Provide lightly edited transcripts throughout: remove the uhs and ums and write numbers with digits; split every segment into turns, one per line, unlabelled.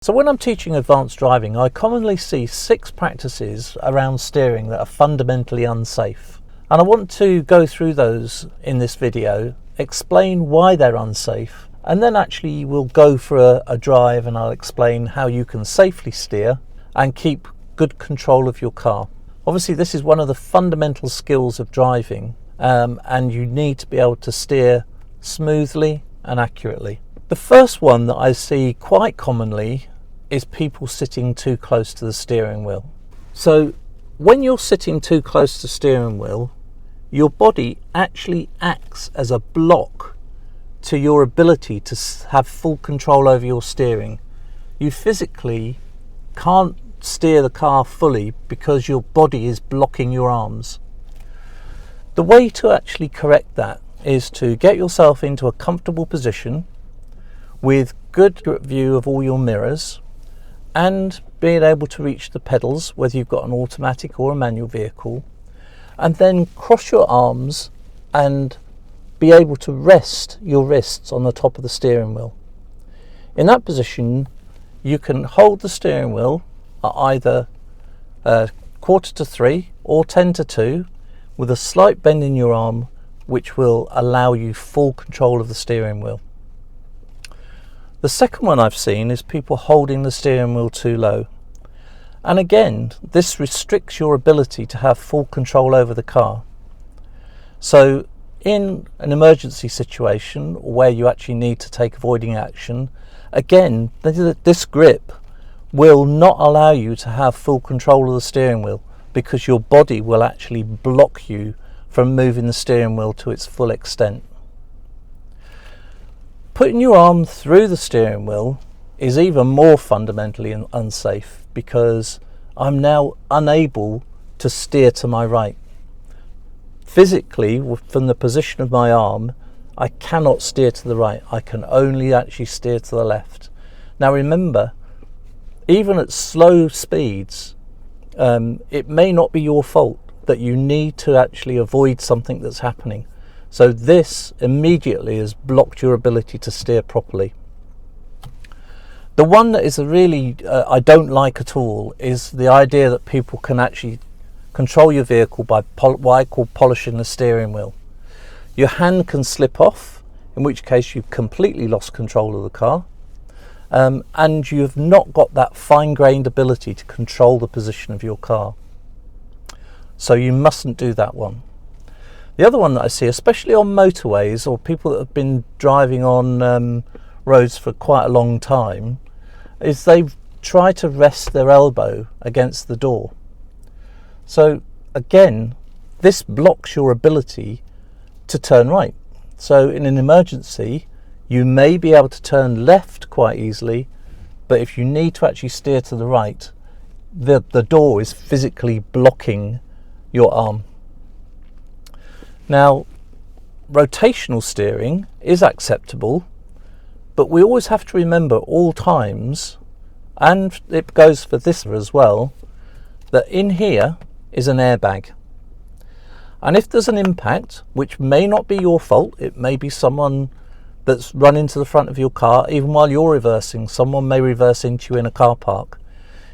So when I'm teaching advanced driving, I commonly see 6 practices around steering that are fundamentally unsafe. And I want to go through those in this video, explain why they're unsafe, and then actually we'll go for a drive and I'll explain how you can safely steer and keep good control of your car. Obviously this is one of the fundamental skills of driving, and you need to be able to steer smoothly and accurately. The first one that I see quite commonly is people sitting too close to the steering wheel. So when you're sitting too close to the steering wheel, your body actually acts as a block to your ability to have full control over your steering. You physically can't steer the car fully because your body is blocking your arms. The way to actually correct that is to get yourself into a comfortable position with good view of all your mirrors and being able to reach the pedals, whether you've got an automatic or a manual vehicle, and then cross your arms and be able to rest your wrists on the top of the steering wheel. In that position, you can hold the steering wheel at either 2:45 or 10:2 with a slight bend in your arm, which will allow you full control of the steering wheel. The second one I've seen is people holding the steering wheel too low. And again, this restricts your ability to have full control over the car. So in an emergency situation where you actually need to take avoiding action, again, this grip will not allow you to have full control of the steering wheel because your body will actually block you from moving the steering wheel to its full extent. Putting your arm through the steering wheel is even more fundamentally unsafe because I'm now unable to steer to my right. Physically, from the position of my arm, I cannot steer to the right. I can only actually steer to the left. Now remember, even at slow speeds, it may not be your fault that you need to actually avoid something that's happening. So this immediately has blocked your ability to steer properly. The one that is really I don't like at all is the idea that people can actually control your vehicle by what I call polishing the steering wheel. Your hand can slip off, in which case you've completely lost control of the car, and you have not got that fine-grained ability to control the position of your car. So you mustn't do that one. The other one that I see, especially on motorways or people that have been driving on roads for quite a long time, is they try to rest their elbow against the door. So again, this blocks your ability to turn right. So in an emergency, you may be able to turn left quite easily, but if you need to actually steer to the right, the door is physically blocking your arm. Now, rotational steering is acceptable, but we always have to remember all times, and it goes for this as well, that in here is an airbag. And if there's an impact, which may not be your fault, it may be someone that's run into the front of your car, even while you're reversing, someone may reverse into you in a car park.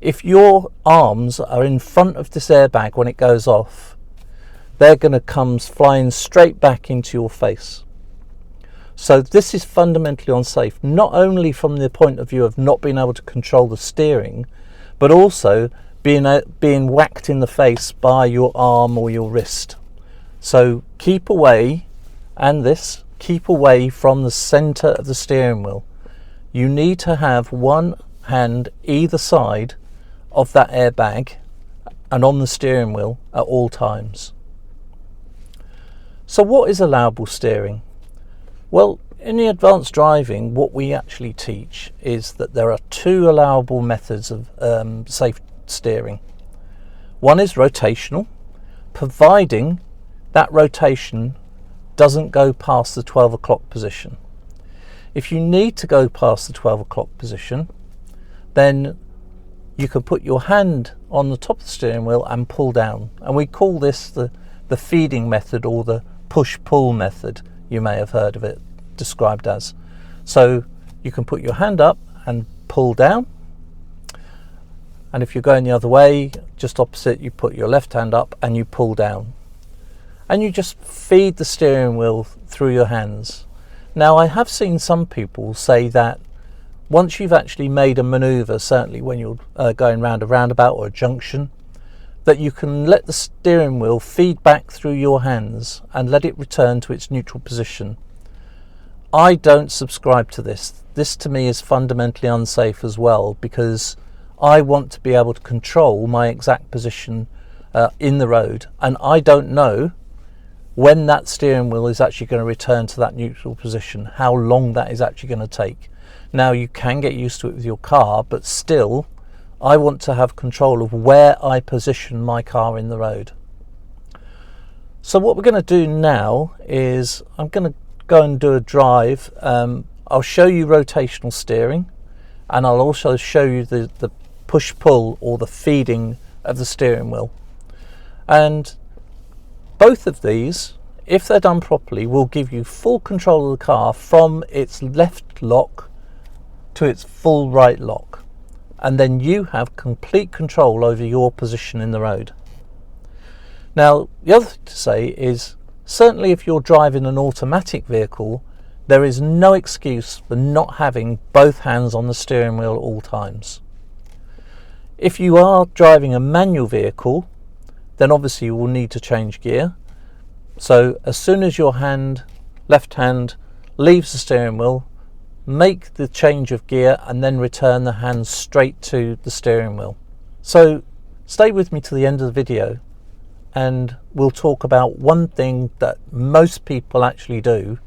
If your arms are in front of this airbag when it goes off, they're going to come flying straight back into your face. So this is fundamentally unsafe, not only from the point of view of not being able to control the steering, but also being whacked in the face by your arm or your wrist. So keep away, and keep away from the center of the steering wheel. You need to have one hand either side of that airbag and on the steering wheel at all times. So what is allowable steering? Well, in the advanced driving, what we actually teach is that there are 2 allowable methods of safe steering. One is rotational, providing that rotation doesn't go past the 12 o'clock position. If you need to go past the 12 o'clock position, then you can put your hand on the top of the steering wheel and pull down. And we call this the feeding method, or the push-pull method. You may have heard of it described as. So you can put your hand up and pull down, and if you're going the other way, just opposite, you put your left hand up and you pull down, and you just feed the steering wheel through your hands. Now, I have seen some people say that once you've actually made a maneuver, certainly when you're going round a roundabout or a junction, that you can let the steering wheel feed back through your hands and let it return to its neutral position. I don't subscribe to this. This to me is fundamentally unsafe as well, because I want to be able to control my exact position in the road, and I don't know when that steering wheel is actually going to return to that neutral position, how long that is actually going to take. Now, you can get used to it with your car, but still, I want to have control of where I position my car in the road. So what we're going to do now is I'm going to go and do a drive. I'll show you rotational steering, and I'll also show you the push-pull, or the feeding of the steering wheel. And both of these, if they're done properly, will give you full control of the car from its left lock to its full right lock, and then you have complete control over your position in the road. Now, the other thing to say is, certainly if you're driving an automatic vehicle, there is no excuse for not having both hands on the steering wheel at all times. If you are driving a manual vehicle, then obviously you will need to change gear. So as soon as your left hand leaves the steering wheel, make the change of gear and then return the hand straight to the steering wheel. So stay with me to the end of the video, and we'll talk about one thing that most people actually do,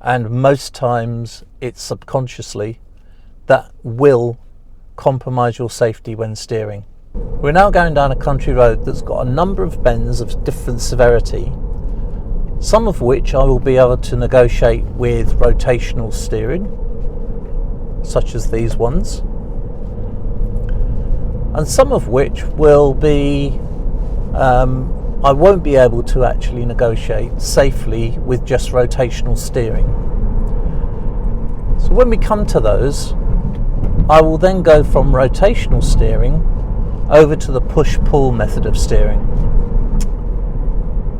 and most times it's subconsciously, that will compromise your safety when steering. We're now going down a country road that's got a number of bends of different severity, some of which I will be able to negotiate with rotational steering, such as these ones, and some of which will be I won't be able to actually negotiate safely with just rotational steering. So when we come to those, I will then go from rotational steering over to the push-pull method of steering.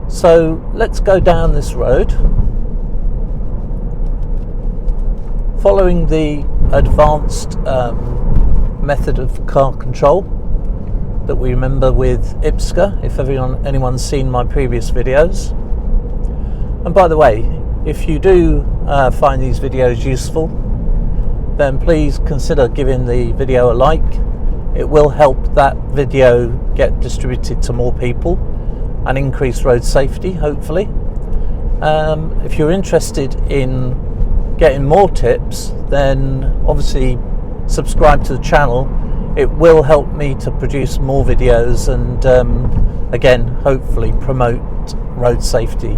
So let's go down this road, following the advanced method of car control that we remember with IPSCA, if anyone's seen my previous videos. And by the way, if you do find these videos useful, then please consider giving the video a like. It will help that video get distributed to more people and increase road safety, hopefully. If you're interested in getting more tips, then obviously subscribe to the channel. It will help me to produce more videos and again, hopefully promote road safety.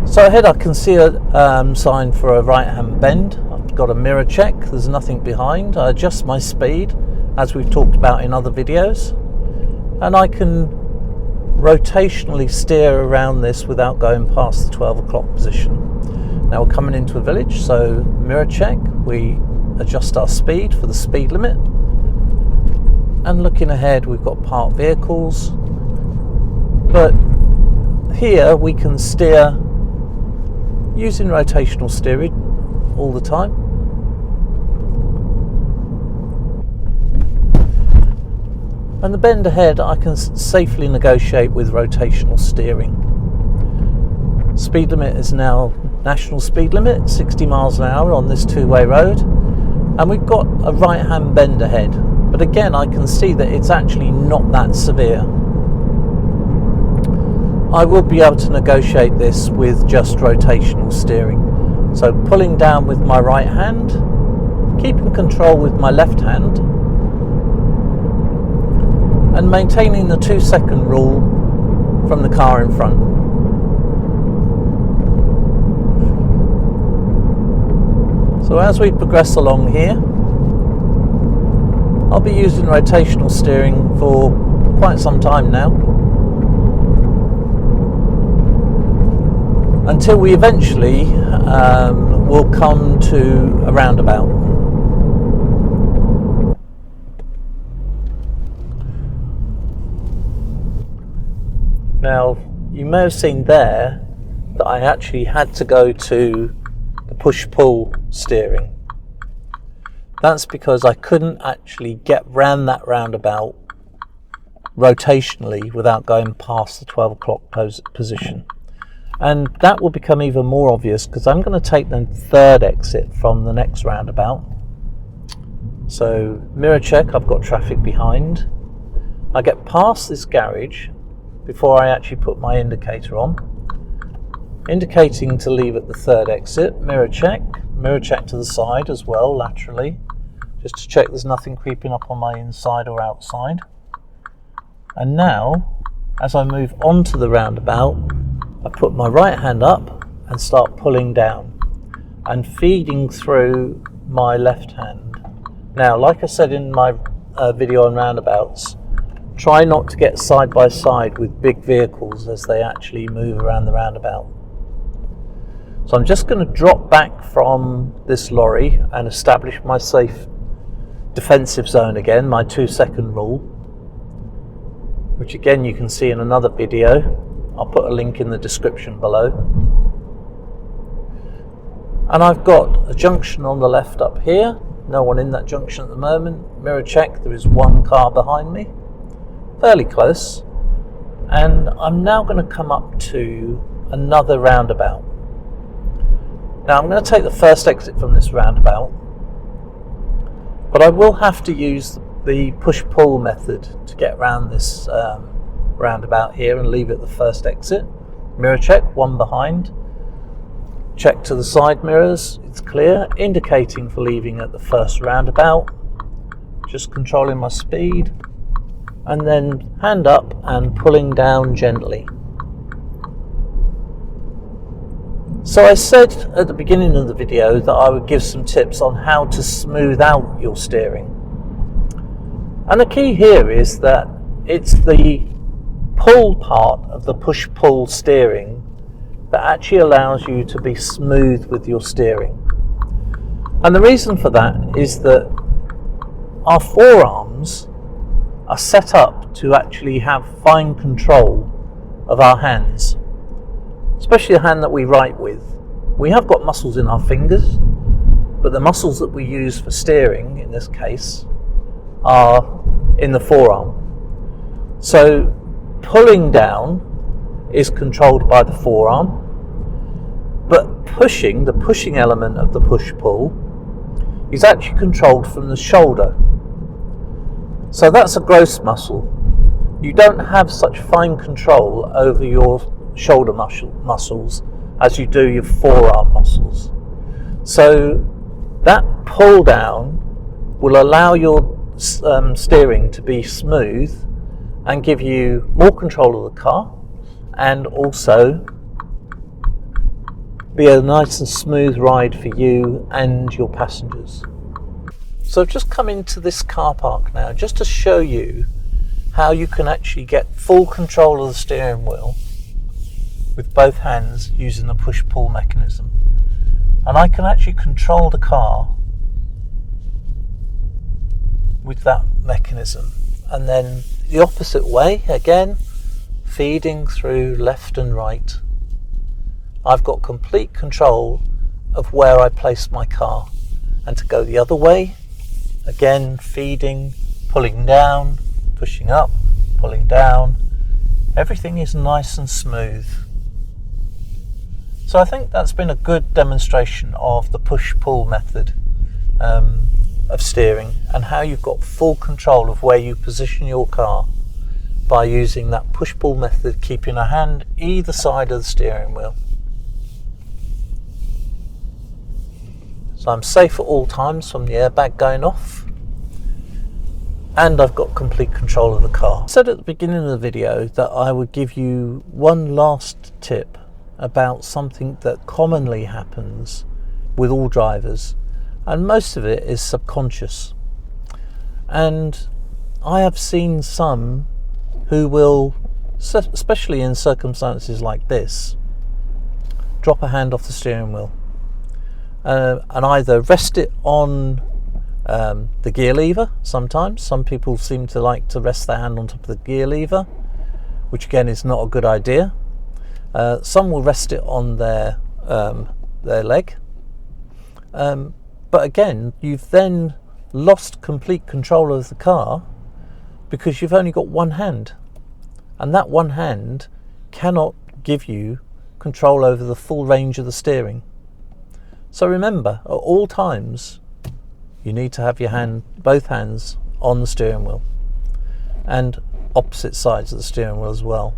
So ahead I can see a sign for a right hand bend. I've got a mirror check, there's nothing behind. I adjust my speed as we've talked about in other videos, and I can rotationally steer around this without going past the 12 o'clock position. Now we're coming into a village, so mirror check, we adjust our speed for the speed limit, and looking ahead we've got parked vehicles, but here we can steer using rotational steering all the time. And the bend ahead I can safely negotiate with rotational steering. Speed limit is now national speed limit, 60 miles an hour on this two-way road, and we've got a right hand bend ahead, but again I can see that it's actually not that severe. I will be able to negotiate this with just rotational steering. So pulling down with my right hand, keeping control with my left hand, and maintaining the 2-second rule from the car in front. So as we progress along here, I'll be using rotational steering for quite some time now, until we eventually will come to a roundabout. Now, you may have seen there that I actually had to go to the push-pull steering. That's because I couldn't actually get round that roundabout rotationally without going past the 12 o'clock position. And that will become even more obvious because I'm going to take the third exit from the next roundabout. So mirror check, I've got traffic behind. I get past this garage before I actually put my indicator on, indicating to leave at the third exit. Mirror check to the side as well, laterally, just to check there's nothing creeping up on my inside or outside. And now, as I move onto the roundabout, I put my right hand up and start pulling down and feeding through my left hand. Now, like I said in my video on roundabouts, try not to get side by side with big vehicles as they actually move around the roundabout. So I'm just going to drop back from this lorry and establish my safe defensive zone again, my 2-second rule, which again you can see in another video. I'll put a link in the description below. And I've got a junction on the left up here. No one in that junction at the moment. Mirror check, there is one car behind me, fairly close. And I'm now going to come up to another roundabout. Now I'm going to take the first exit from this roundabout, but I will have to use the push-pull method to get around this roundabout here and leave at the first exit. Mirror check, one behind. Check to the side mirrors, it's clear, indicating for leaving at the first roundabout. Just controlling my speed, and then hand up and pulling down gently. So I said at the beginning of the video that I would give some tips on how to smooth out your steering. And the key here is that it's the pull part of the push-pull steering that actually allows you to be smooth with your steering. And the reason for that is that our forearms are set up to actually have fine control of our hands, especially the hand that we write with. We have got muscles in our fingers, but the muscles that we use for steering, in this case, are in the forearm. So pulling down is controlled by the forearm, but pushing, the pushing element of the push-pull, is actually controlled from the shoulder. So that's a gross muscle. You don't have such fine control over your shoulder muscles as you do your forearm muscles. So that pull down will allow your steering to be smooth and give you more control of the car, and also be a nice and smooth ride for you and your passengers. So I've just come into this car park now just to show you how you can actually get full control of the steering wheel with both hands using the push-pull mechanism. And I can actually control the car with that mechanism, and then the opposite way again, feeding through left and right. I've got complete control of where I place my car, and to go the other way, again feeding, pulling down, pushing up, pulling down. Everything is nice and smooth. So I think that's been a good demonstration of the push-pull method of steering, and how you've got full control of where you position your car by using that push-pull method, keeping a hand either side of the steering wheel. So I'm safe at all times from the airbag going off, and I've got complete control of the car. I said at the beginning of the video that I would give you one last tip about something that commonly happens with all drivers, and most of it is subconscious. And I have seen some who will, especially in circumstances like this, drop a hand off the steering wheel and either rest it on the gear lever. Sometimes some people seem to like to rest their hand on top of the gear lever, which again is not a good idea. Some will rest it on their leg, but again, you've then lost complete control of the car because you've only got one hand, and that one hand cannot give you control over the full range of the steering. So remember, at all times, you need to have your both hands on the steering wheel and opposite sides of the steering wheel as well.